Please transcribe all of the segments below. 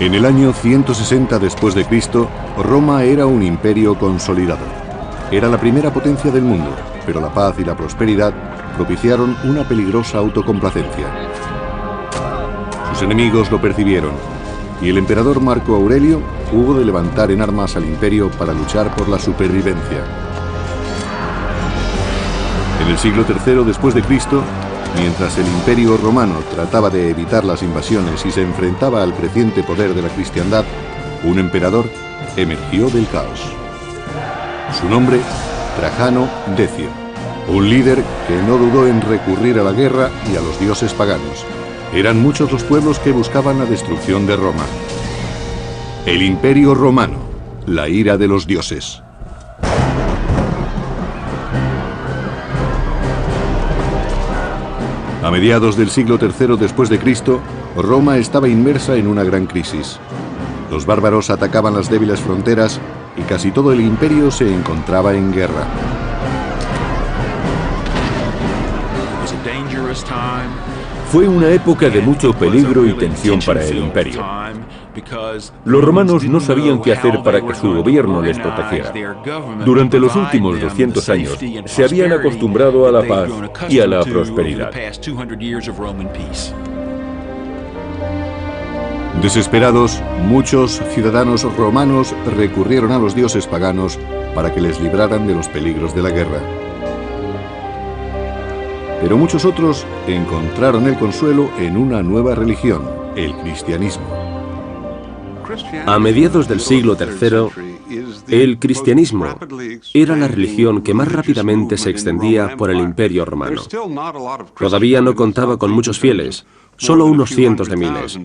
En el año 160 después de Cristo, Roma era un imperio consolidado. Era la primera potencia del mundo, pero la paz y la prosperidad propiciaron una peligrosa autocomplacencia. Sus enemigos lo percibieron, y el emperador Marco Aurelio hubo de levantar en armas al imperio para luchar por la supervivencia. En el siglo III después de Cristo, mientras el imperio romano trataba de evitar las invasiones y se enfrentaba al creciente poder de la cristiandad, un emperador emergió del caos. Su nombre, Trajano Decio, un líder que no dudó en recurrir a la guerra y a los dioses paganos. Eran muchos los pueblos que buscaban la destrucción de Roma. El Imperio Romano, la ira de los dioses. A mediados del siglo III después de Cristo, Roma estaba inmersa en una gran crisis. Los bárbaros atacaban las débiles fronteras y casi todo el imperio se encontraba en guerra. Fue una época de mucho peligro y tensión para el imperio. Los romanos no sabían qué hacer para que su gobierno les protegiera. Durante los últimos 200 años se habían acostumbrado a la paz y a la prosperidad. Desesperados, muchos ciudadanos romanos recurrieron a los dioses paganos para que les libraran de los peligros de la guerra. Pero muchos otros encontraron el consuelo en una nueva religión, el cristianismo. A mediados del siglo III, el cristianismo era la religión que más rápidamente se extendía por el Imperio Romano. Todavía no contaba con muchos fieles, solo unos cientos de miles,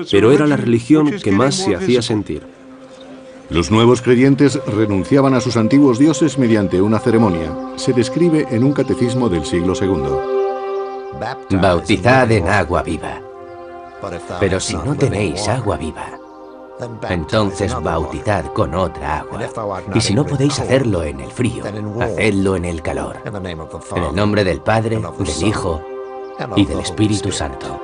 pero era la religión que más se hacía sentir. Los nuevos creyentes renunciaban a sus antiguos dioses mediante una ceremonia. Se describe en un catecismo del siglo II. Bautizad en agua viva. Pero si no tenéis agua viva, entonces bautizad con otra agua. Y si no podéis hacerlo en el frío, hacedlo en el calor. En el nombre del Padre, del Hijo y del Espíritu Santo.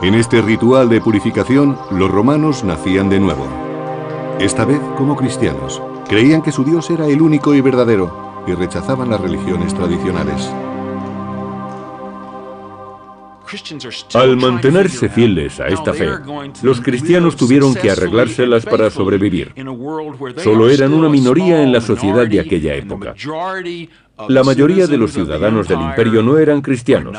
En este ritual de purificación, los romanos nacían de nuevo. Esta vez como cristianos. Creían que su Dios era el único y verdadero y rechazaban las religiones tradicionales. Al mantenerse fieles a esta fe, los cristianos tuvieron que arreglárselas para sobrevivir. Solo eran una minoría en la sociedad de aquella época. La mayoría de los ciudadanos del imperio no eran cristianos.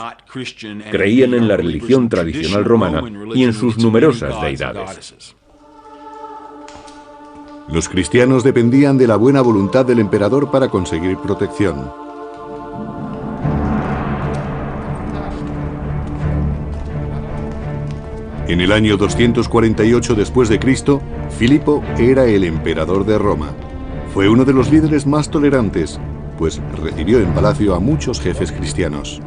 Creían en la religión tradicional romana y en sus numerosas deidades. Los cristianos dependían de la buena voluntad del emperador para conseguir protección. En el año 248 después de Cristo, Filipo era el emperador de Roma. Fue uno de los líderes más tolerantes, pues recibió en palacio a muchos jefes cristianos.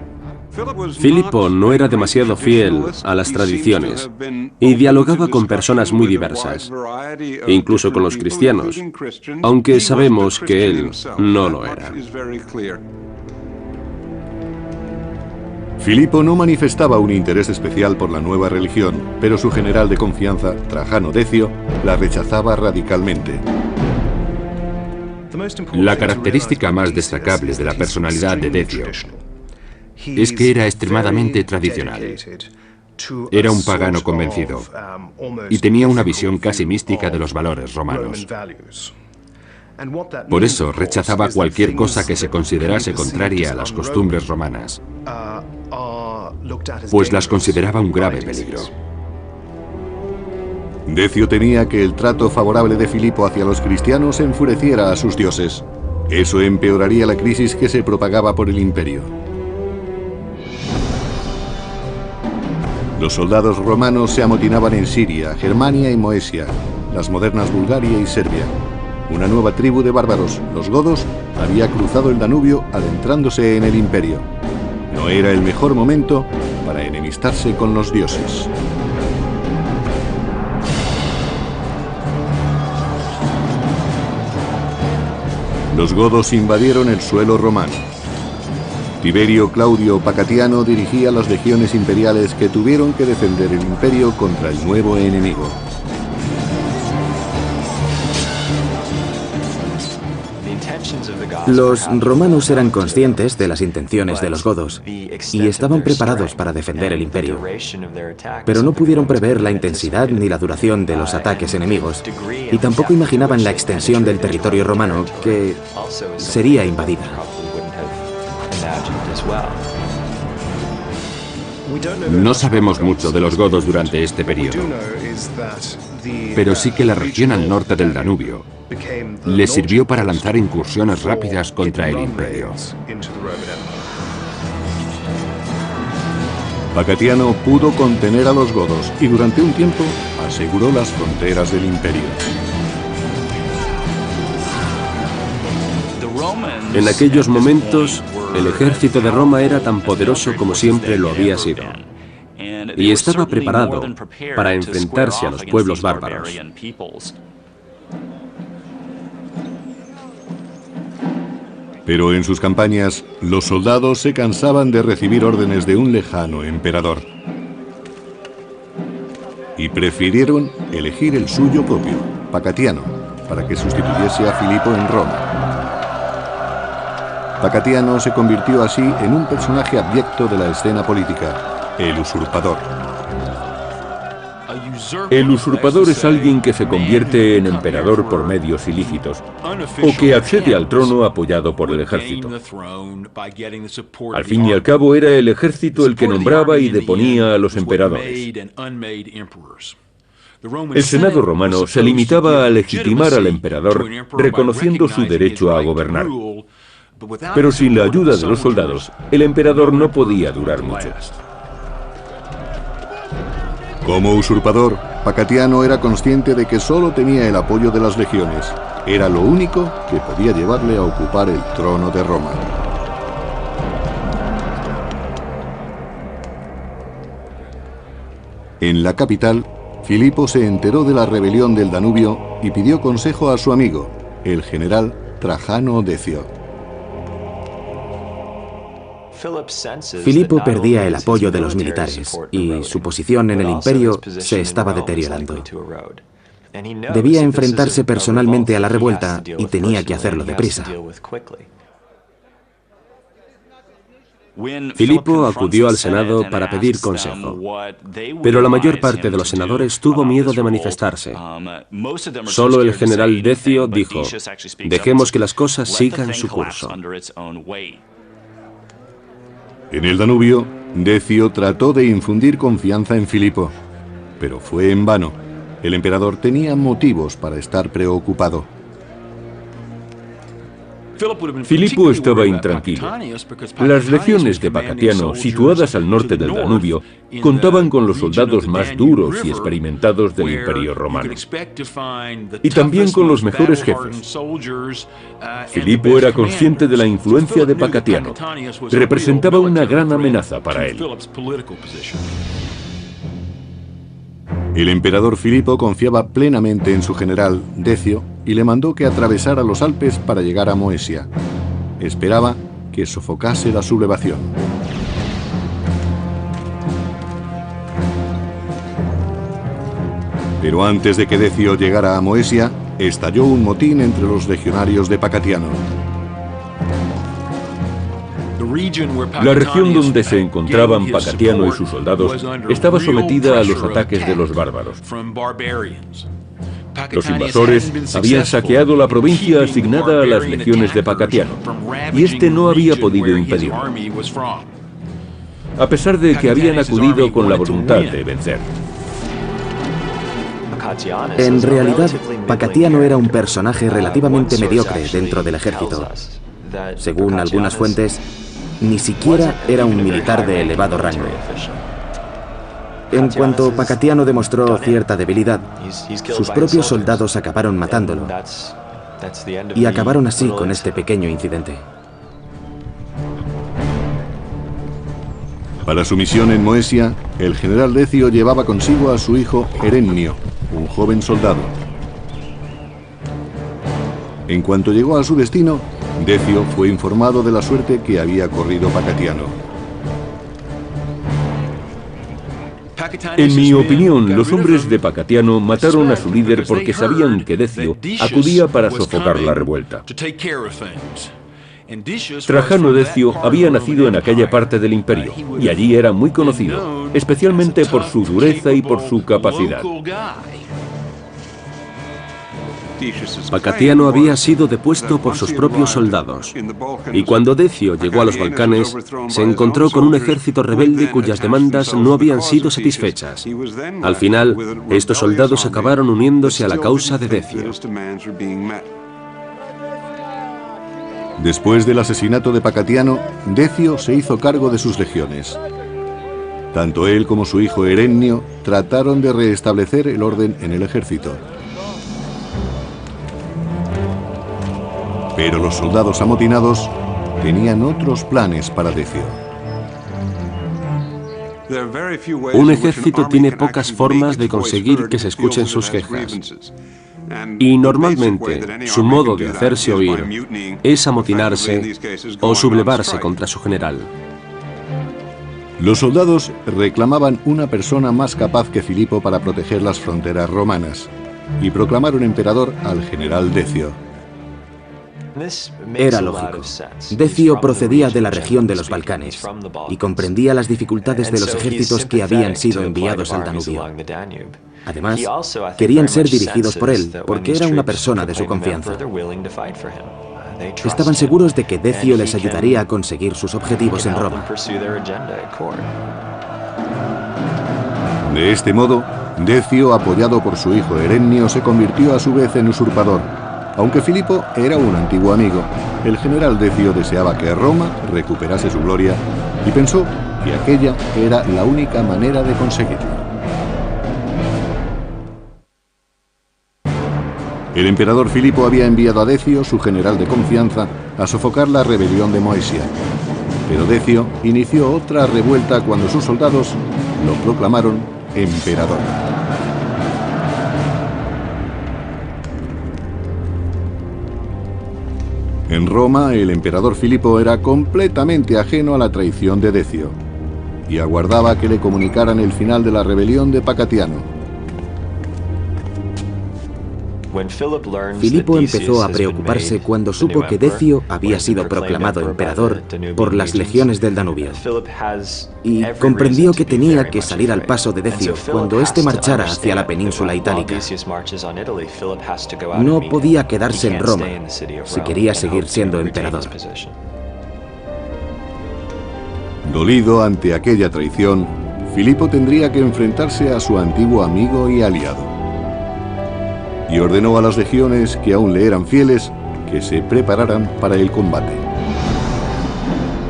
Filipo no era demasiado fiel a las tradiciones y dialogaba con personas muy diversas, incluso con los cristianos, aunque sabemos que él no lo era. Filipo no manifestaba un interés especial por la nueva religión, pero su general de confianza, Trajano Decio, la rechazaba radicalmente. La característica más destacable de la personalidad de Decio es que era extremadamente tradicional. Era un pagano convencido y tenía una visión casi mística de los valores romanos. Por eso rechazaba cualquier cosa que se considerase contraria a las costumbres romanas, pues las consideraba un grave peligro. Decio temía que el trato favorable de Filipo hacia los cristianos enfureciera a sus dioses. Eso empeoraría la crisis que se propagaba por el imperio. Los soldados romanos se amotinaban en Siria, Germania y Moesia, las modernas Bulgaria y Serbia. Una nueva tribu de bárbaros, los godos, había cruzado el Danubio adentrándose en el imperio. No era el mejor momento para enemistarse con los dioses. Los godos invadieron el suelo romano. Tiberio Claudio Pacatiano dirigía las legiones imperiales que tuvieron que defender el imperio contra el nuevo enemigo. Los romanos eran conscientes de las intenciones de los godos y estaban preparados para defender el imperio, pero no pudieron prever la intensidad ni la duración de los ataques enemigos y tampoco imaginaban la extensión del territorio romano que sería invadida. No sabemos mucho de los godos durante este periodo, pero sí que la región al norte del Danubio le sirvió para lanzar incursiones rápidas contra el imperio. Pacatiano pudo contener a los godos y durante un tiempo aseguró las fronteras del imperio. En aquellos momentos, el ejército de Roma era tan poderoso como siempre lo había sido, y estaba preparado para enfrentarse a los pueblos bárbaros. Pero en sus campañas, los soldados se cansaban de recibir órdenes de un lejano emperador y prefirieron elegir el suyo propio, Pacatiano, para que sustituyese a Filipo en Roma. Pacatiano se convirtió así en un personaje abyecto de la escena política, el usurpador. El usurpador es alguien que se convierte en emperador por medios ilícitos, o que accede al trono apoyado por el ejército. Al fin y al cabo, era el ejército el que nombraba y deponía a los emperadores. El Senado romano se limitaba a legitimar al emperador, reconociendo su derecho a gobernar. Pero sin la ayuda de los soldados, el emperador no podía durar mucho. Como usurpador, Pacatiano era consciente de que solo tenía el apoyo de las legiones. Era lo único que podía llevarle a ocupar el trono de Roma. En la capital, Filipo se enteró de la rebelión del Danubio y pidió consejo a su amigo, el general Trajano Decio. Filipo perdía el apoyo de los militares y su posición en el imperio se estaba deteriorando. Debía enfrentarse personalmente a la revuelta y tenía que hacerlo deprisa. Filipo acudió al Senado para pedir consejo, pero la mayor parte de los senadores tuvo miedo de manifestarse. Solo el general Decio dijo: dejemos que las cosas sigan su curso. En el Danubio, Decio trató de infundir confianza en Filipo, pero fue en vano. El emperador tenía motivos para estar preocupado. Filipo estaba intranquilo. Las legiones de Pacatiano, situadas al norte del Danubio, contaban con los soldados más duros y experimentados del Imperio Romano, y también con los mejores jefes. Filipo era consciente de la influencia de Pacatiano. Representaba una gran amenaza para él. El emperador Filipo confiaba plenamente en su general, Decio, y le mandó que atravesara los Alpes para llegar a Moesia. Esperaba que sofocase la sublevación. Pero antes de que Decio llegara a Moesia, estalló un motín entre los legionarios de Pacatiano. La región donde se encontraban Pacatiano y sus soldados estaba sometida a los ataques de los bárbaros. Los invasores habían saqueado la provincia asignada a las legiones de Pacatiano, y este no había podido impedirlo, a pesar de que habían acudido con la voluntad de vencer. En realidad, Pacatiano era un personaje relativamente mediocre dentro del ejército. Según algunas fuentes, ni siquiera era un militar de elevado rango. En cuanto Pacatiano demostró cierta debilidad, sus propios soldados acabaron matándolo, y acabaron así con este pequeño incidente. Para su misión en Moesia, el general Decio llevaba consigo a su hijo Herennio, un joven soldado. En cuanto llegó a su destino, Decio fue informado de la suerte que había corrido Pacatiano. En mi opinión, los hombres de Pacatiano mataron a su líder porque sabían que Decio acudía para sofocar la revuelta. Trajano Decio había nacido en aquella parte del imperio y allí era muy conocido, especialmente por su dureza y por su capacidad. Pacatiano había sido depuesto por sus propios soldados, y cuando Decio llegó a los Balcanes, se encontró con un ejército rebelde cuyas demandas no habían sido satisfechas. Al final, estos soldados acabaron uniéndose a la causa de Decio. Después del asesinato de Pacatiano, Decio se hizo cargo de sus legiones. Tanto él como su hijo Herennio trataron de restablecer el orden en el ejército. Pero los soldados amotinados tenían otros planes para Decio. Un ejército tiene pocas formas de conseguir que se escuchen sus quejas. Y normalmente su modo de hacerse oír es amotinarse o sublevarse contra su general. Los soldados reclamaban una persona más capaz que Filipo para proteger las fronteras romanas y proclamaron emperador al general Decio. Era lógico. Decio procedía de la región de los Balcanes y comprendía las dificultades de los ejércitos que habían sido enviados al Danubio. Además, querían ser dirigidos por él, porque era una persona de su confianza. Estaban seguros de que Decio les ayudaría a conseguir sus objetivos en Roma. De este modo, Decio, apoyado por su hijo Herennio, se convirtió a su vez en usurpador. Aunque Filipo era un antiguo amigo, el general Decio deseaba que Roma recuperase su gloria y pensó que aquella era la única manera de conseguirlo. El emperador Filipo había enviado a Decio, su general de confianza, a sofocar la rebelión de Moesia. Pero Decio inició otra revuelta cuando sus soldados lo proclamaron emperador. En Roma, el emperador Filipo era completamente ajeno a la traición de Decio y aguardaba que le comunicaran el final de la rebelión de Pacatiano. Filipo empezó a preocuparse cuando supo que Decio había sido proclamado emperador por las legiones del Danubio. Y comprendió que tenía que salir al paso de Decio cuando éste marchara hacia la península itálica. No podía quedarse en Roma si quería seguir siendo emperador. Dolido ante aquella traición, Filipo tendría que enfrentarse a su antiguo amigo y aliado. Y ordenó a las legiones que aún le eran fieles que se prepararan para el combate.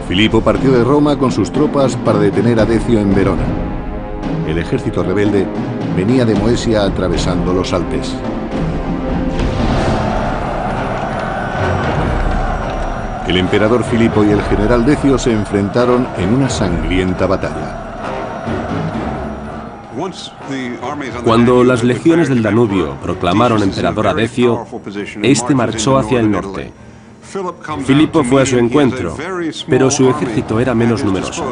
Filipo partió de Roma con sus tropas para detener a Decio en Verona. El ejército rebelde venía de Moesia atravesando los Alpes. El emperador Filipo y el general Decio se enfrentaron en una sangrienta batalla. Cuando las legiones del Danubio proclamaron emperador a Decio, este marchó hacia el norte. Filipo fue a su encuentro, pero su ejército era menos numeroso.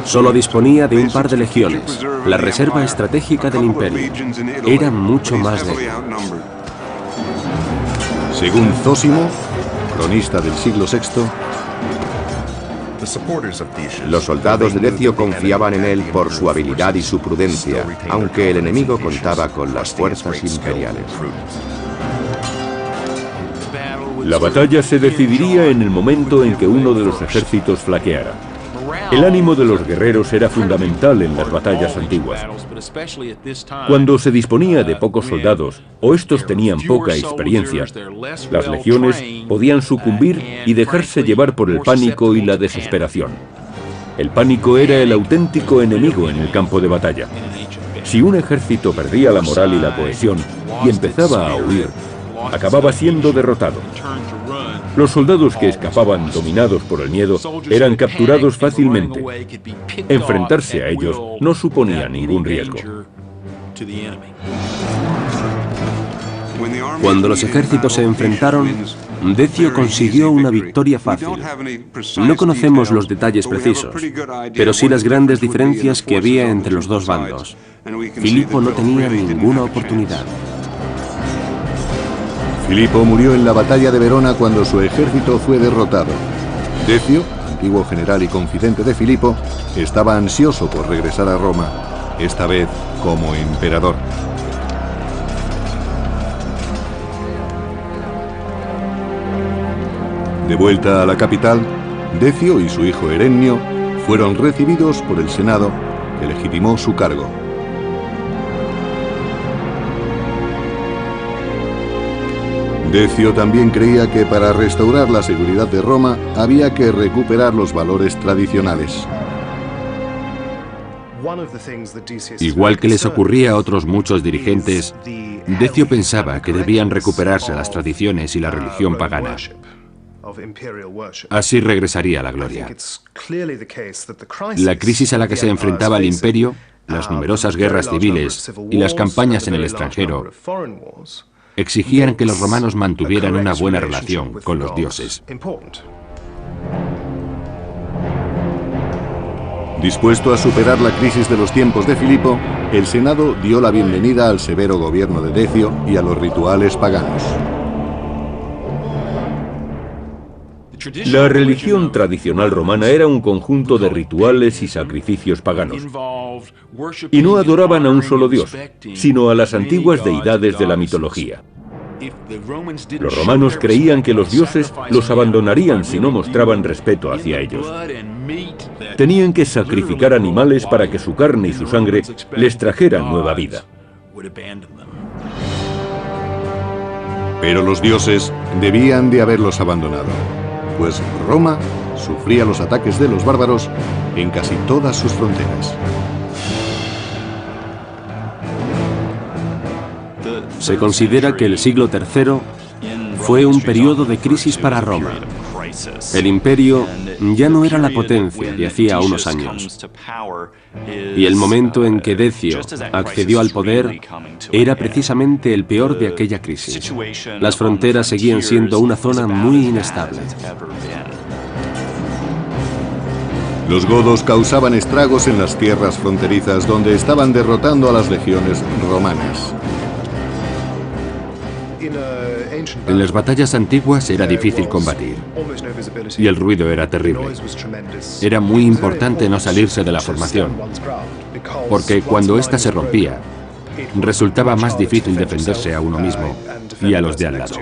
Solo disponía de un par de legiones, la reserva estratégica del imperio. Era mucho más débil. Según Zósimo, cronista del siglo VI, los soldados de Decio confiaban en él por su habilidad y su prudencia, aunque el enemigo contaba con las fuerzas imperiales. La batalla se decidiría en el momento en que uno de los ejércitos flaqueara. El ánimo de los guerreros era fundamental en las batallas antiguas. Cuando se disponía de pocos soldados, o estos tenían poca experiencia, las legiones podían sucumbir y dejarse llevar por el pánico y la desesperación. El pánico era el auténtico enemigo en el campo de batalla. Si un ejército perdía la moral y la cohesión y empezaba a huir, acababa siendo derrotado. Los soldados que escapaban dominados por el miedo eran capturados fácilmente. Enfrentarse a ellos no suponía ningún riesgo. Cuando los ejércitos se enfrentaron, Decio consiguió una victoria fácil. No conocemos los detalles precisos, pero sí las grandes diferencias que había entre los dos bandos. Filipo no tenía ninguna oportunidad. Filipo murió en la batalla de Verona cuando su ejército fue derrotado. Decio, antiguo general y confidente de Filipo, estaba ansioso por regresar a Roma, esta vez como emperador. De vuelta a la capital, Decio y su hijo Herennio fueron recibidos por el Senado, que legitimó su cargo. Decio también creía que para restaurar la seguridad de Roma había que recuperar los valores tradicionales. Igual que les ocurría a otros muchos dirigentes, Decio pensaba que debían recuperarse las tradiciones y la religión pagana. Así regresaría a la gloria. La crisis a la que se enfrentaba el imperio, las numerosas guerras civiles y las campañas en el extranjero exigían que los romanos mantuvieran una buena relación con los dioses. Dispuesto a superar la crisis de los tiempos de Filipo, el Senado dio la bienvenida al severo gobierno de Decio y a los rituales paganos. La religión tradicional romana era un conjunto de rituales y sacrificios paganos. Y no adoraban a un solo dios, sino a las antiguas deidades de la mitología. Los romanos creían que los dioses los abandonarían si no mostraban respeto hacia ellos. Tenían que sacrificar animales para que su carne y su sangre les trajeran nueva vida. Pero los dioses debían de haberlos abandonado, pues Roma sufría los ataques de los bárbaros en casi todas sus fronteras. Se considera que el siglo III fue un periodo de crisis para Roma. El imperio ya no era la potencia de hacía unos años. Y el momento en que Decio accedió al poder era precisamente el peor de aquella crisis. Las fronteras seguían siendo una zona muy inestable. Los godos causaban estragos en las tierras fronterizas donde estaban derrotando a las legiones romanas. En las batallas antiguas era difícil combatir y el ruido era terrible. Era muy importante no salirse de la formación, porque cuando ésta se rompía, resultaba más difícil defenderse a uno mismo y a los de al lado.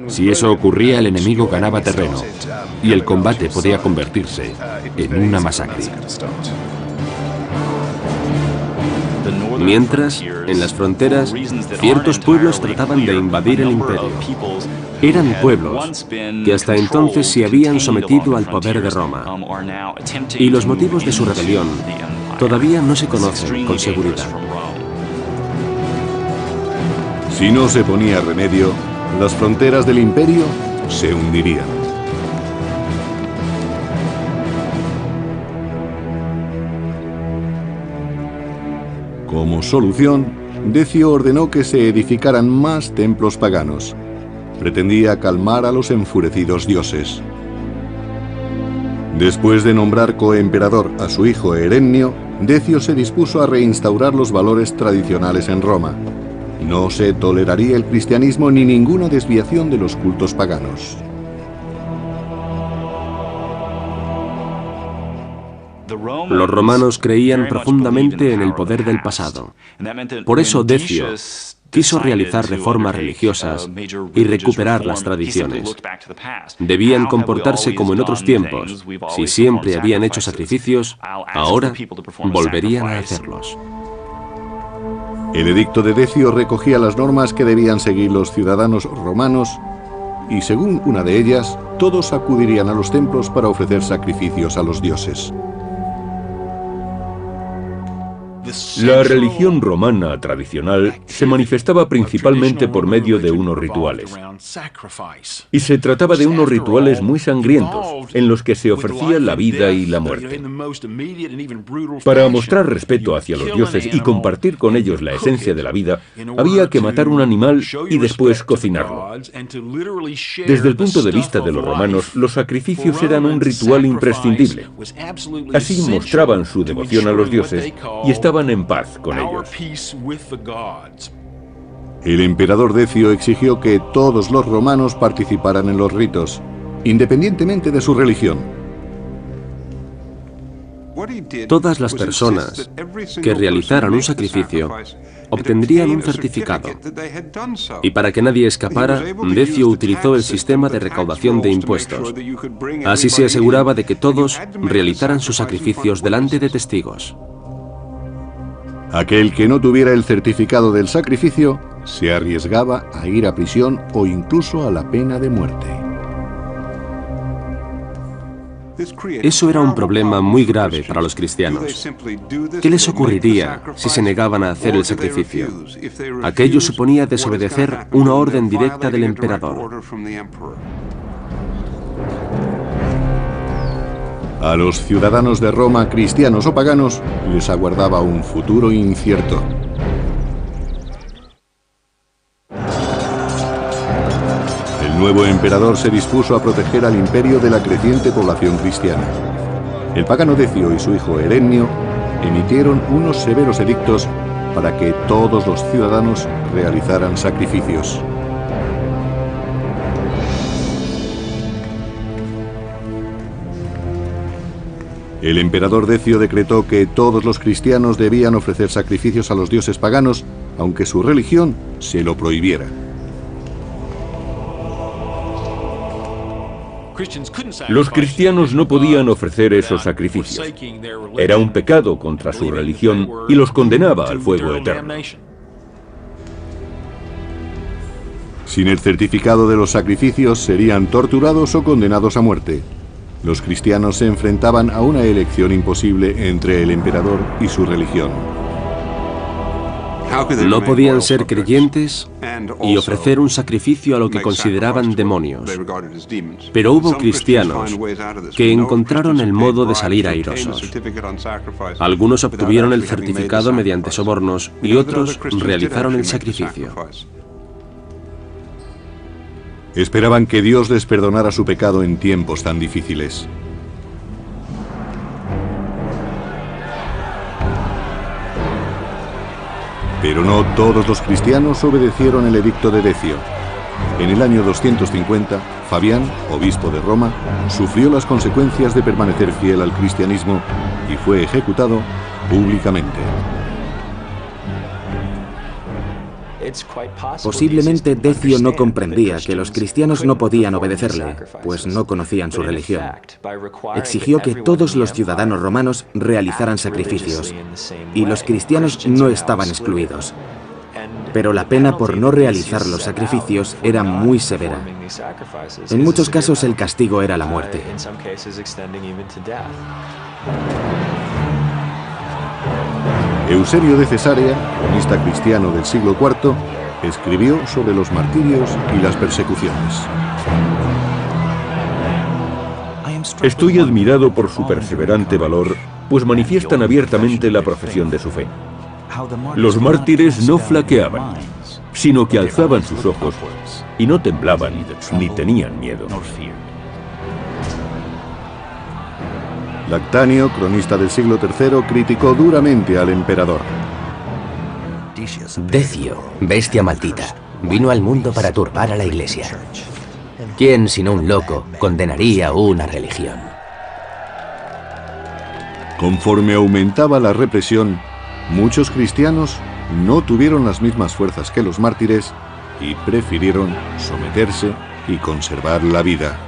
Si eso ocurría, el enemigo ganaba terreno y el combate podía convertirse en una masacre. Mientras, en las fronteras, ciertos pueblos trataban de invadir el imperio. Eran pueblos que hasta entonces se habían sometido al poder de Roma. Y los motivos de su rebelión todavía no se conocen con seguridad. Si no se ponía remedio, las fronteras del imperio se hundirían. Como solución, Decio ordenó que se edificaran más templos paganos. Pretendía calmar a los enfurecidos dioses. Después de nombrar coemperador a su hijo Herennio, Decio se dispuso a reinstaurar los valores tradicionales en Roma. No se toleraría el cristianismo ni ninguna desviación de los cultos paganos. Los romanos creían profundamente en el poder del pasado. Por eso Decio quiso realizar reformas religiosas y recuperar las tradiciones. Debían comportarse como en otros tiempos. Si siempre habían hecho sacrificios, ahora volverían a hacerlos. El edicto de Decio recogía las normas que debían seguir los ciudadanos romanos y, según una de ellas, todos acudirían a los templos para ofrecer sacrificios a los dioses. La religión romana tradicional se manifestaba principalmente por medio de unos rituales. Y se trataba de unos rituales muy sangrientos, en los que se ofrecía la vida y la muerte. Para mostrar respeto hacia los dioses y compartir con ellos la esencia de la vida, había que matar un animal y después cocinarlo. Desde el punto de vista de los romanos, los sacrificios eran un ritual imprescindible. Así mostraban su devoción a los dioses y estaban en paz con ellos. El emperador Decio exigió que todos los romanos participaran en los ritos, independientemente de su religión. Todas las personas que realizaran un sacrificio obtendrían un certificado. Y para que nadie escapara, Decio utilizó el sistema de recaudación de impuestos. Así se aseguraba de que todos realizaran sus sacrificios delante de testigos. Aquel que no tuviera el certificado del sacrificio se arriesgaba a ir a prisión o incluso a la pena de muerte. Eso era un problema muy grave para los cristianos. ¿Qué les ocurriría si se negaban a hacer el sacrificio? Aquello suponía desobedecer una orden directa del emperador. A los ciudadanos de Roma, cristianos o paganos, les aguardaba un futuro incierto. El nuevo emperador se dispuso a proteger al imperio de la creciente población cristiana. El pagano Decio y su hijo Herennio emitieron unos severos edictos para que todos los ciudadanos realizaran sacrificios. El emperador Decio decretó que todos los cristianos debían ofrecer sacrificios a los dioses paganos, aunque su religión se lo prohibiera. Los cristianos no podían ofrecer esos sacrificios. Era un pecado contra su religión y los condenaba al fuego eterno. Sin el certificado de los sacrificios, serían torturados o condenados a muerte. Los cristianos se enfrentaban a una elección imposible entre el emperador y su religión. No podían ser creyentes y ofrecer un sacrificio a lo que consideraban demonios. Pero hubo cristianos que encontraron el modo de salir airosos. Algunos obtuvieron el certificado mediante sobornos y otros realizaron el sacrificio. Esperaban que Dios les perdonara su pecado en tiempos tan difíciles. Pero no todos los cristianos obedecieron el edicto de Decio. En el año 250, Fabián, obispo de Roma, sufrió las consecuencias de permanecer fiel al cristianismo y fue ejecutado públicamente. Posiblemente Decio no comprendía que los cristianos no podían obedecerle, pues no conocían su religión. Exigió que todos los ciudadanos romanos realizaran sacrificios, y los cristianos no estaban excluidos. Pero la pena por no realizar los sacrificios era muy severa. En muchos casos el castigo era la muerte. Eusebio de Cesarea, cronista cristiano del siglo IV, escribió sobre los martirios y las persecuciones. Estoy admirado por su perseverante valor, pues manifiestan abiertamente la profesión de su fe. Los mártires no flaqueaban, sino que alzaban sus ojos y no temblaban ni tenían miedo. Lactanio, cronista del siglo III, criticó duramente al emperador. Decio, bestia maldita, vino al mundo para turbar a la Iglesia. ¿Quién, sino un loco, condenaría una religión? Conforme aumentaba la represión, muchos cristianos no tuvieron las mismas fuerzas que los mártires y prefirieron someterse y conservar la vida.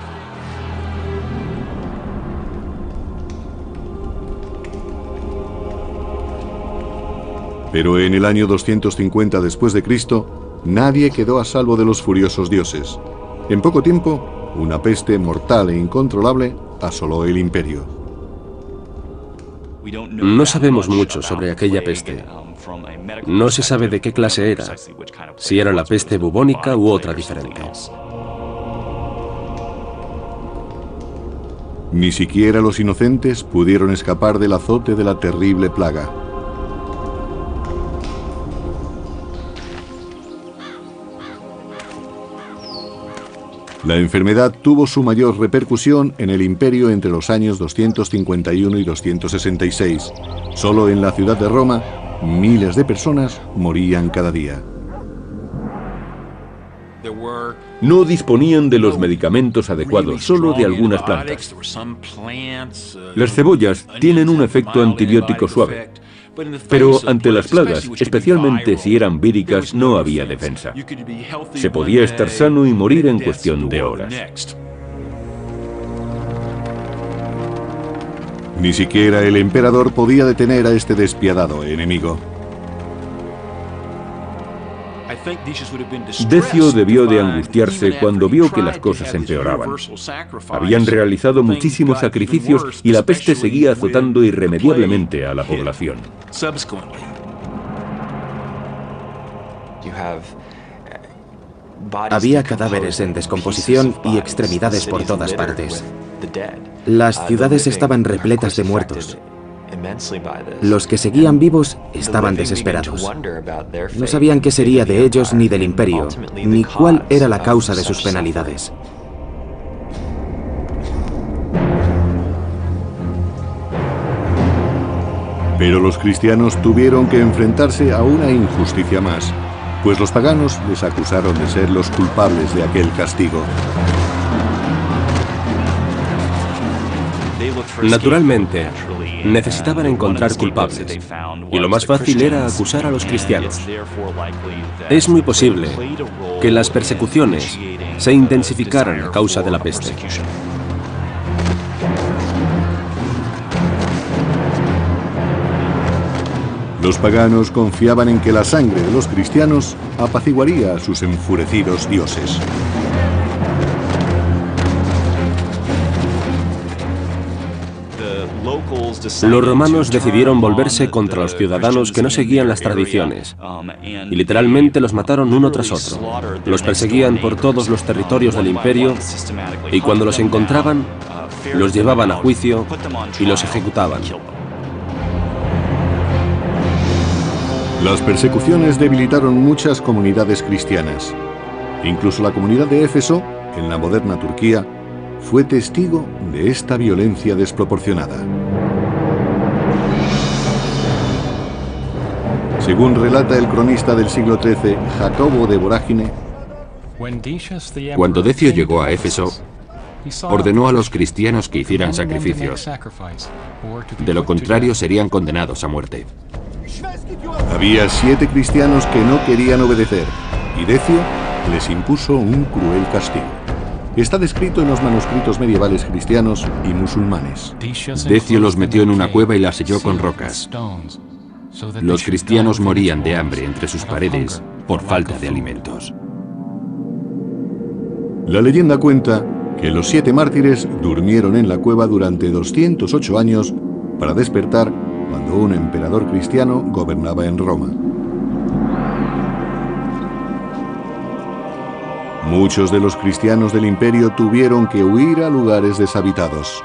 Pero en el año 250 después de Cristo, nadie quedó a salvo de los furiosos dioses. En poco tiempo, una peste mortal e incontrolable asoló el imperio. No sabemos mucho sobre aquella peste. No se sabe de qué clase era, si era la peste bubónica u otra diferente. Ni siquiera los inocentes pudieron escapar del azote de la terrible plaga. La enfermedad tuvo su mayor repercusión en el imperio entre los años 251 y 266. Solo en la ciudad de Roma, miles de personas morían cada día. No disponían de los medicamentos adecuados, solo de algunas plantas. Las cebollas tienen un efecto antibiótico suave, pero ante las plagas, especialmente si eran víricas, no había defensa. Se podía estar sano y morir en cuestión de horas. Ni siquiera el emperador podía detener a este despiadado enemigo. Decio debió de angustiarse cuando vio que las cosas empeoraban. Habían realizado muchísimos sacrificios y la peste seguía azotando irremediablemente a la población. Había cadáveres en descomposición y extremidades por todas partes. Las ciudades estaban repletas de muertos. Los que seguían vivos estaban desesperados. No sabían qué sería de ellos ni del imperio, ni cuál era la causa de sus penalidades. Pero los cristianos tuvieron que enfrentarse a una injusticia más, pues los paganos les acusaron de ser los culpables de aquel castigo. Naturalmente, necesitaban encontrar culpables, y lo más fácil era acusar a los cristianos. Es muy posible que las persecuciones se intensificaran a causa de la peste. Los paganos confiaban en que la sangre de los cristianos apaciguaría a sus enfurecidos dioses. Los romanos decidieron volverse contra los ciudadanos que no seguían las tradiciones, y literalmente los mataron uno tras otro. Los perseguían por todos los territorios del imperio, y cuando los encontraban, los llevaban a juicio y los ejecutaban. Las persecuciones debilitaron muchas comunidades cristianas. Incluso la comunidad de Éfeso, en la moderna Turquía, fue testigo de esta violencia desproporcionada. Según relata el cronista del siglo XIII, Jacobo de Vorágine, cuando Decio llegó a Éfeso, ordenó a los cristianos que hicieran sacrificios. De lo contrario, serían condenados a muerte. Había 7 cristianos que no querían obedecer, y Decio les impuso un cruel castigo. Está descrito en los manuscritos medievales cristianos y musulmanes. Decio los metió en una cueva y la selló con rocas. Los cristianos morían de hambre entre sus paredes por falta de alimentos. La leyenda cuenta que los 7 mártires durmieron en la cueva durante 208 años para despertar cuando un emperador cristiano gobernaba en Roma. Muchos de los cristianos del imperio tuvieron que huir a lugares deshabitados.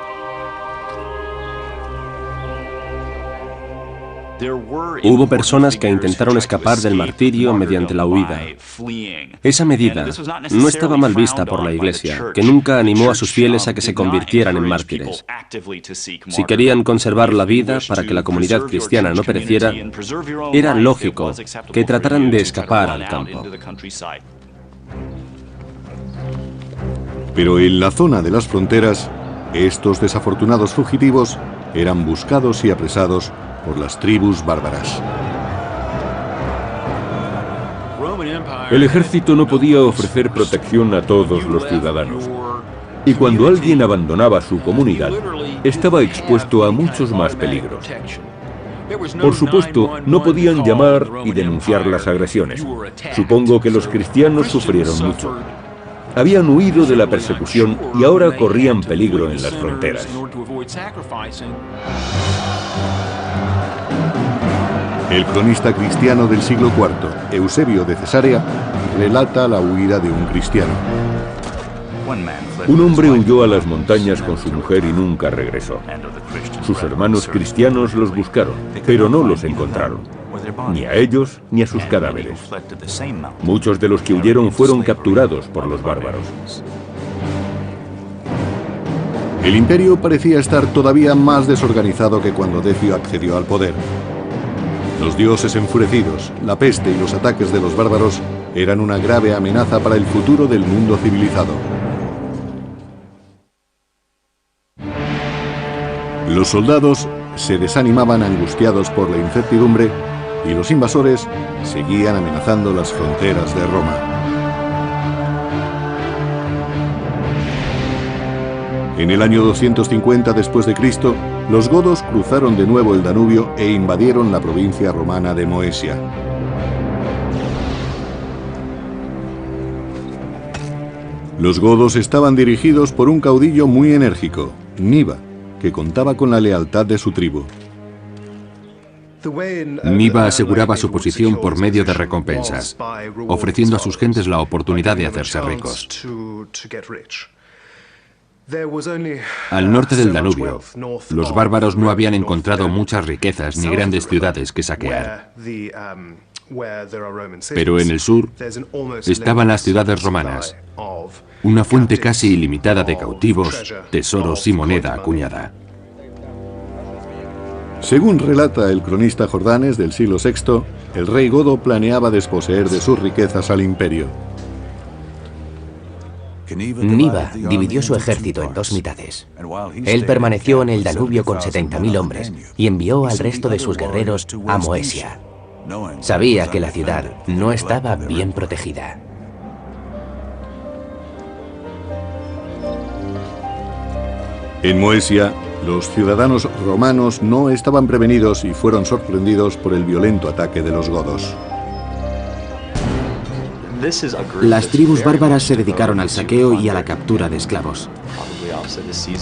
Hubo personas que intentaron escapar del martirio mediante la huida. Esa medida no estaba mal vista por la Iglesia, que nunca animó a sus fieles a que se convirtieran en mártires. Si querían conservar la vida para que la comunidad cristiana no pereciera, era lógico que trataran de escapar al campo. Pero en la zona de las fronteras, estos desafortunados fugitivos eran buscados y apresados por las tribus bárbaras. El ejército no podía ofrecer protección a todos los ciudadanos. Y cuando alguien abandonaba su comunidad, estaba expuesto a muchos más peligros. Por supuesto, no podían llamar y denunciar las agresiones. Supongo que los cristianos sufrieron mucho. Habían huido de la persecución y ahora corrían peligro en las fronteras. El cronista cristiano del siglo IV, Eusebio de Cesarea, relata la huida de un cristiano. Un hombre huyó a las montañas con su mujer y nunca regresó. Sus hermanos cristianos los buscaron, pero no los encontraron, ni a ellos ni a sus cadáveres. Muchos de los que huyeron fueron capturados por los bárbaros. El imperio parecía estar todavía más desorganizado que cuando Decio accedió al poder. Los dioses enfurecidos, la peste y los ataques de los bárbaros eran una grave amenaza para el futuro del mundo civilizado. Los soldados se desanimaban angustiados por la incertidumbre y los invasores seguían amenazando las fronteras de Roma. En el año 250 después de Cristo, los godos cruzaron de nuevo el Danubio e invadieron la provincia romana de Moesia. Los godos estaban dirigidos por un caudillo muy enérgico, Niba, que contaba con la lealtad de su tribu. Niba aseguraba su posición por medio de recompensas, ofreciendo a sus gentes la oportunidad de hacerse ricos. Al norte del Danubio, los bárbaros no habían encontrado muchas riquezas ni grandes ciudades que saquear. Pero en el sur estaban las ciudades romanas, una fuente casi ilimitada de cautivos, tesoros y moneda acuñada. Según relata el cronista Jordanes del siglo VI, el rey godo planeaba desposeer de sus riquezas al imperio. Niba dividió su ejército en dos mitades. Él permaneció en el Danubio con 70.000 hombres y envió al resto de sus guerreros a Moesia. Sabía que la ciudad no estaba bien protegida. En Moesia, los ciudadanos romanos no estaban prevenidos y fueron sorprendidos por el violento ataque de los godos. Las tribus bárbaras se dedicaron al saqueo y a la captura de esclavos.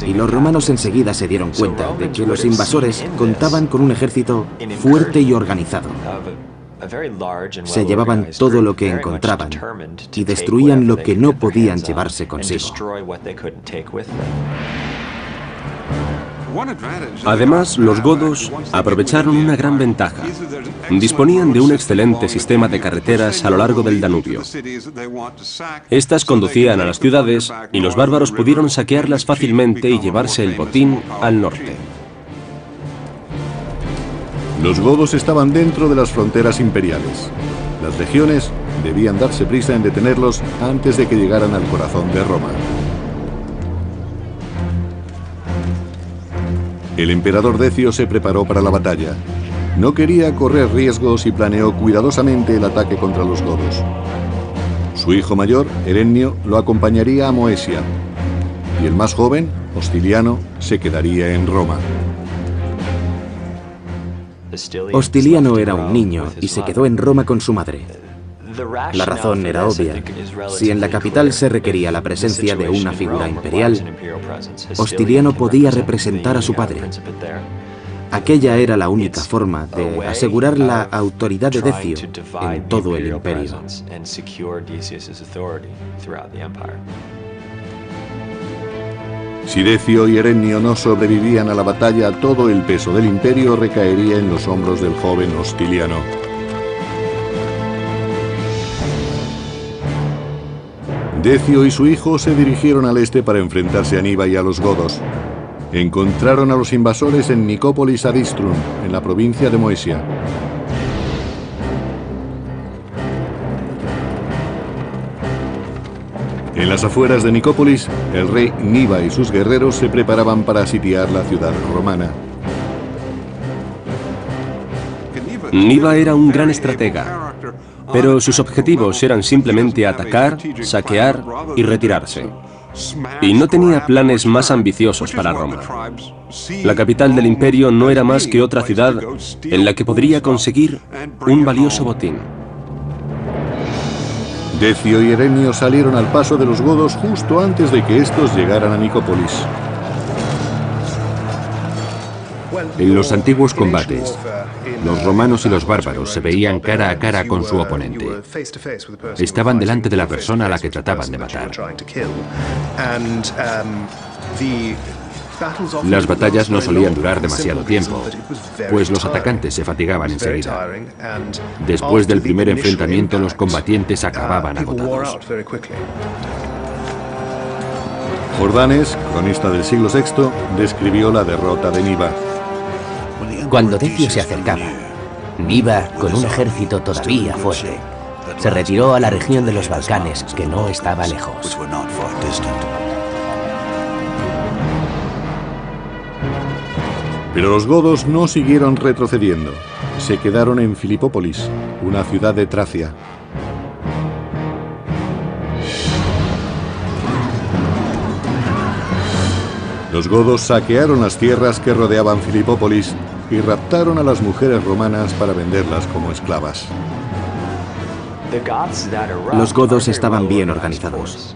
Y los romanos enseguida se dieron cuenta de que los invasores contaban con un ejército fuerte y organizado. Se llevaban todo lo que encontraban y destruían lo que no podían llevarse consigo. Además, los godos aprovecharon una gran ventaja. Disponían de un excelente sistema de carreteras a lo largo del Danubio. Estas conducían a las ciudades y los bárbaros pudieron saquearlas fácilmente y llevarse el botín al norte. Los godos estaban dentro de las fronteras imperiales. Las legiones debían darse prisa en detenerlos antes de que llegaran al corazón de Roma. El emperador Decio se preparó para la batalla. No quería correr riesgos y planeó cuidadosamente el ataque contra los godos. Su hijo mayor, Herennio, lo acompañaría a Moesia, y el más joven, Hostiliano, se quedaría en Roma. Hostiliano era un niño y se quedó en Roma con su madre. La razón era obvia. Si en la capital se requería la presencia de una figura imperial, Hostiliano podía representar a su padre. Aquella era la única forma de asegurar la autoridad de Decio en todo el imperio. Si Decio y Herennio no sobrevivían a la batalla, todo el peso del imperio recaería en los hombros del joven Hostiliano. Decio y su hijo se dirigieron al este para enfrentarse a Niba y a los godos. Encontraron a los invasores en Nicópolis Adistrum, en la provincia de Moesia. En las afueras de Nicópolis, el rey Niba y sus guerreros se preparaban para sitiar la ciudad romana. Niba era un gran estratega, pero sus objetivos eran simplemente atacar, saquear y retirarse. Y no tenía planes más ambiciosos para Roma. La capital del imperio no era más que otra ciudad en la que podría conseguir un valioso botín. Decio y Erenio salieron al paso de los godos justo antes de que estos llegaran a Nicópolis. En los antiguos combates, los romanos y los bárbaros se veían cara a cara con su oponente. Estaban delante de la persona a la que trataban de matar. Las batallas no solían durar demasiado tiempo, pues los atacantes se fatigaban enseguida. Después del primer enfrentamiento, los combatientes acababan agotados. Jordanes, cronista del siglo VI, describió la derrota de Niba. Cuando Decio se acercaba, Niba, con un ejército todavía fuerte, se retiró a la región de los Balcanes, que no estaba lejos. Pero los godos no siguieron retrocediendo. Se quedaron en Filipópolis, una ciudad de Tracia. Los godos saquearon las tierras que rodeaban Filipópolis y raptaron a las mujeres romanas para venderlas como esclavas. Los godos estaban bien organizados.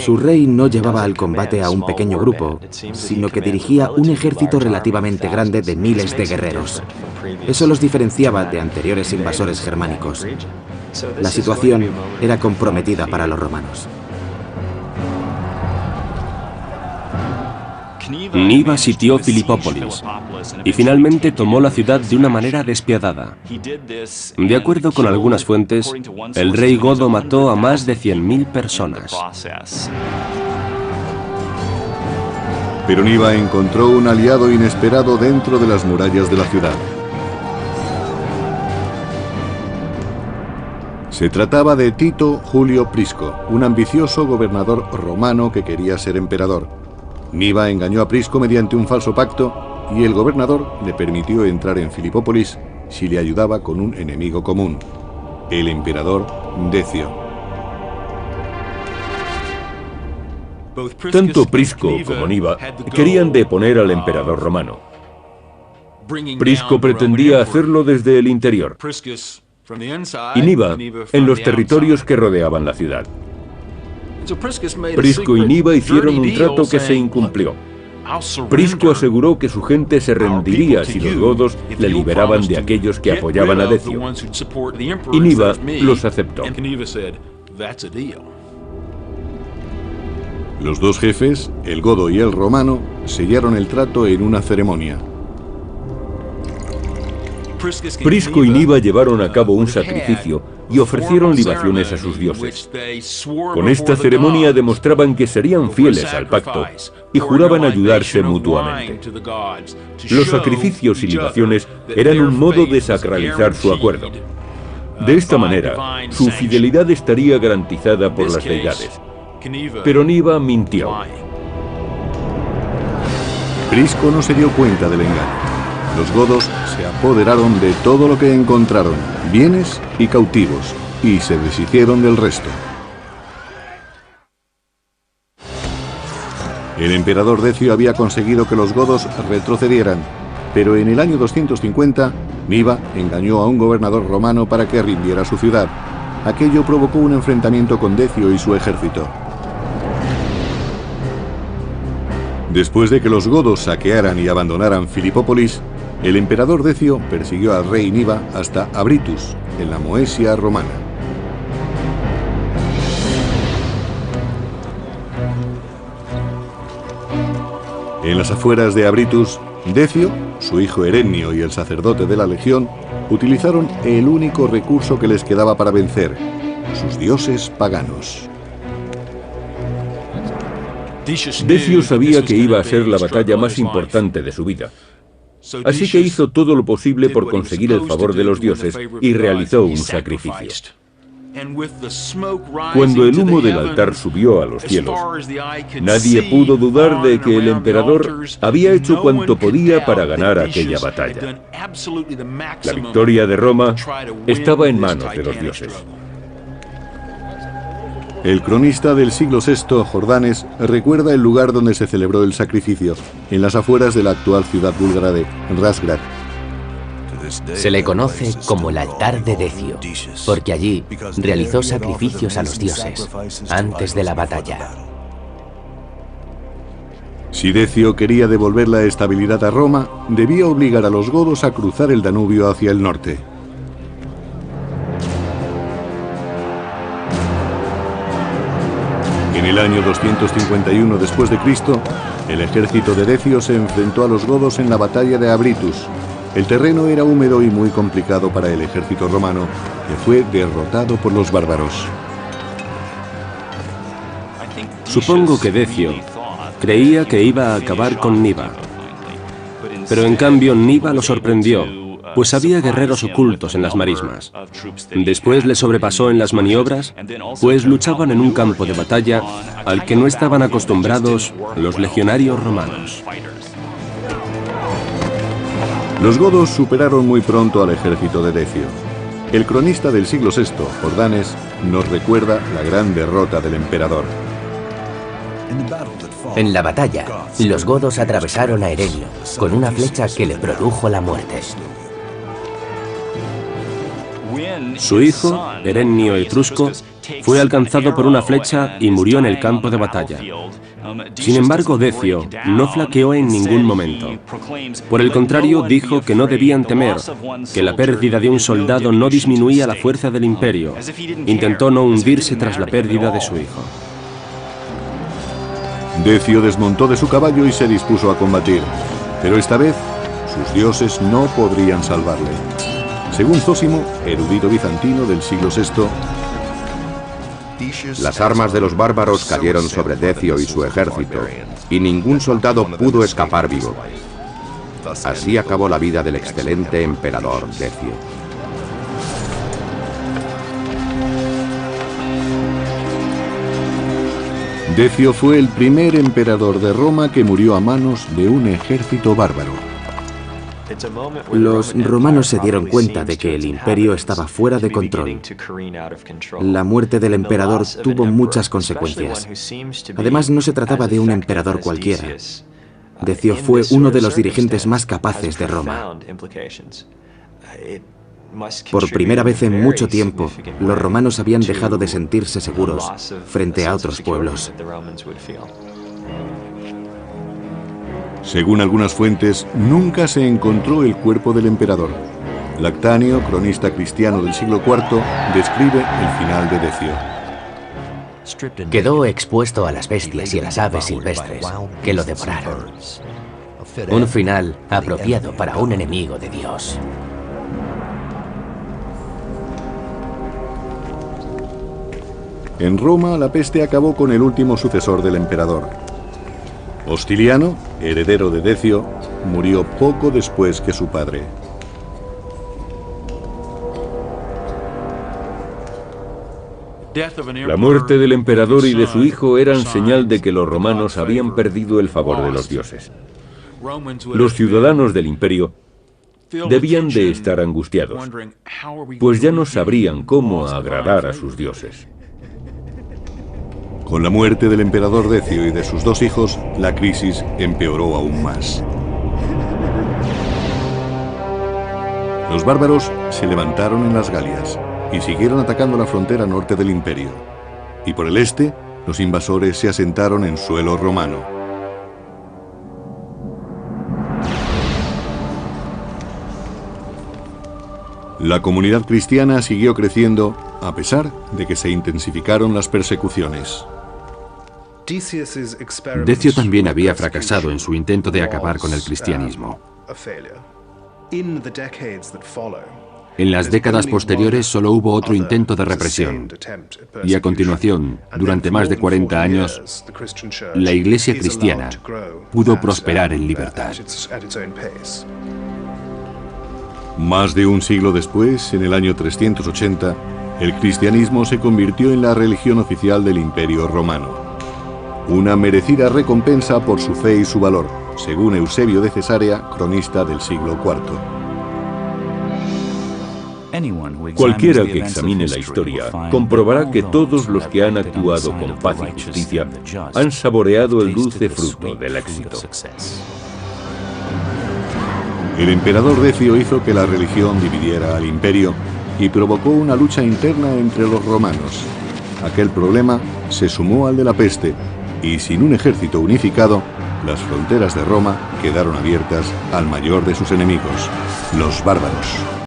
Su rey no llevaba al combate a un pequeño grupo, sino que dirigía un ejército relativamente grande de miles de guerreros. Eso los diferenciaba de anteriores invasores germánicos. La situación era comprometida para los romanos. Niba sitió Filipópolis y finalmente tomó la ciudad de una manera despiadada. De acuerdo con algunas fuentes, el rey godo mató a más de 100.000 personas. Pero Niba encontró un aliado inesperado dentro de las murallas de la ciudad. Se trataba de Tito Julio Prisco, un ambicioso gobernador romano que quería ser emperador. Niba engañó a Prisco mediante un falso pacto y el gobernador le permitió entrar en Filipópolis si le ayudaba con un enemigo común, el emperador Decio. Tanto Prisco como Niba querían deponer al emperador romano. Prisco pretendía hacerlo desde el interior y Niba en los territorios que rodeaban la ciudad. Prisco y Niba hicieron un trato que se incumplió. Prisco aseguró que su gente se rendiría si los godos le liberaban de aquellos que apoyaban a Decio, y Niba los aceptó. Los dos jefes, el godo y el romano, sellaron el trato en una ceremonia. Prisco y Niba llevaron a cabo un sacrificio y ofrecieron libaciones a sus dioses. Con esta ceremonia demostraban que serían fieles al pacto y juraban ayudarse mutuamente. Los sacrificios y libaciones eran un modo de sacralizar su acuerdo. De esta manera, su fidelidad estaría garantizada por las deidades. Pero Niba mintió. Prisco no se dio cuenta del engaño. Los godos se apoderaron de todo lo que encontraron, bienes y cautivos, y se deshicieron del resto. El emperador Decio había conseguido que los godos retrocedieran, pero en el año 250, Niba engañó a un gobernador romano para que rindiera su ciudad. Aquello provocó un enfrentamiento con Decio y su ejército. Después de que los godos saquearan y abandonaran Filipópolis, el emperador Decio persiguió al rey Niba hasta Abritus, en la Moesia romana. En las afueras de Abritus, Decio, su hijo Erenio y el sacerdote de la legión utilizaron el único recurso que les quedaba para vencer, sus dioses paganos. Decio sabía que iba a ser la batalla más importante de su vida. Así que hizo todo lo posible por conseguir el favor de los dioses y realizó un sacrificio. Cuando el humo del altar subió a los cielos, nadie pudo dudar de que el emperador había hecho cuanto podía para ganar aquella batalla. La victoria de Roma estaba en manos de los dioses. El cronista del siglo VI, Jordanes, recuerda el lugar donde se celebró el sacrificio, en las afueras de la actual ciudad búlgara de Razgrad. Se le conoce como el altar de Decio, porque allí realizó sacrificios a los dioses antes de la batalla. Si Decio quería devolver la estabilidad a Roma, debía obligar a los godos a cruzar el Danubio hacia el norte. En el año 251 después de Cristo, el ejército de Decio se enfrentó a los godos en la batalla de Abritus. El terreno era húmedo y muy complicado para el ejército romano, que fue derrotado por los bárbaros. Supongo que Decio creía que iba a acabar con Niba. Pero en cambio Niba lo sorprendió, pues había guerreros ocultos en las marismas. Después le sobrepasó en las maniobras, pues luchaban en un campo de batalla al que no estaban acostumbrados los legionarios romanos. Los godos superaron muy pronto al ejército de Decio. El cronista del siglo VI, Jordanes, nos recuerda la gran derrota del emperador. En la batalla, los godos atravesaron a Erenio con una flecha que le produjo la muerte. Su hijo, Erenio Etrusco, fue alcanzado por una flecha y murió en el campo de batalla. Sin embargo, Decio no flaqueó en ningún momento. Por el contrario, dijo que no debían temer, que la pérdida de un soldado no disminuía la fuerza del imperio. Intentó no hundirse tras la pérdida de su hijo. Decio desmontó de su caballo y se dispuso a combatir, pero esta vez sus dioses no podrían salvarle. Según Zósimo, erudito bizantino del siglo VI, las armas de los bárbaros cayeron sobre Decio y su ejército, y ningún soldado pudo escapar vivo. Así acabó la vida del excelente emperador Decio. Decio fue el primer emperador de Roma que murió a manos de un ejército bárbaro. Los romanos se dieron cuenta de que el imperio estaba fuera de control. La muerte del emperador tuvo muchas consecuencias. Además, no se trataba de un emperador cualquiera. Decio fue uno de los dirigentes más capaces de Roma. Por primera vez en mucho tiempo, los romanos habían dejado de sentirse seguros frente a otros pueblos. Según algunas fuentes, nunca se encontró el cuerpo del emperador. Lactanio, cronista cristiano del siglo IV, describe el final de Decio. Quedó expuesto a las bestias y a las aves silvestres, que lo devoraron. Un final apropiado para un enemigo de Dios. En Roma, la peste acabó con el último sucesor del emperador. Hostiliano, heredero de Decio, murió poco después que su padre. La muerte del emperador y de su hijo eran señal de que los romanos habían perdido el favor de los dioses. Los ciudadanos del imperio debían de estar angustiados, pues ya no sabrían cómo agradar a sus dioses. Con la muerte del emperador Decio y de sus dos hijos, la crisis empeoró aún más. Los bárbaros se levantaron en las Galias y siguieron atacando la frontera norte del imperio. Y por el este, los invasores se asentaron en suelo romano. La comunidad cristiana siguió creciendo a pesar de que se intensificaron las persecuciones. Decio también había fracasado en su intento de acabar con el cristianismo. En las décadas posteriores solo hubo otro intento de represión. Y a continuación, durante más de 40 años, la Iglesia cristiana pudo prosperar en libertad. Más de un siglo después, en el año 380, el cristianismo se convirtió en la religión oficial del Imperio Romano. Una merecida recompensa por su fe y su valor, según Eusebio de Cesarea, cronista del siglo IV. Cualquiera que examine la historia comprobará que todos los que han actuado con paz y justicia han saboreado el dulce fruto del éxito. El emperador Decio hizo que la religión dividiera al imperio y provocó una lucha interna entre los romanos. Aquel problema se sumó al de la peste y sin un ejército unificado, las fronteras de Roma quedaron abiertas al mayor de sus enemigos, los bárbaros.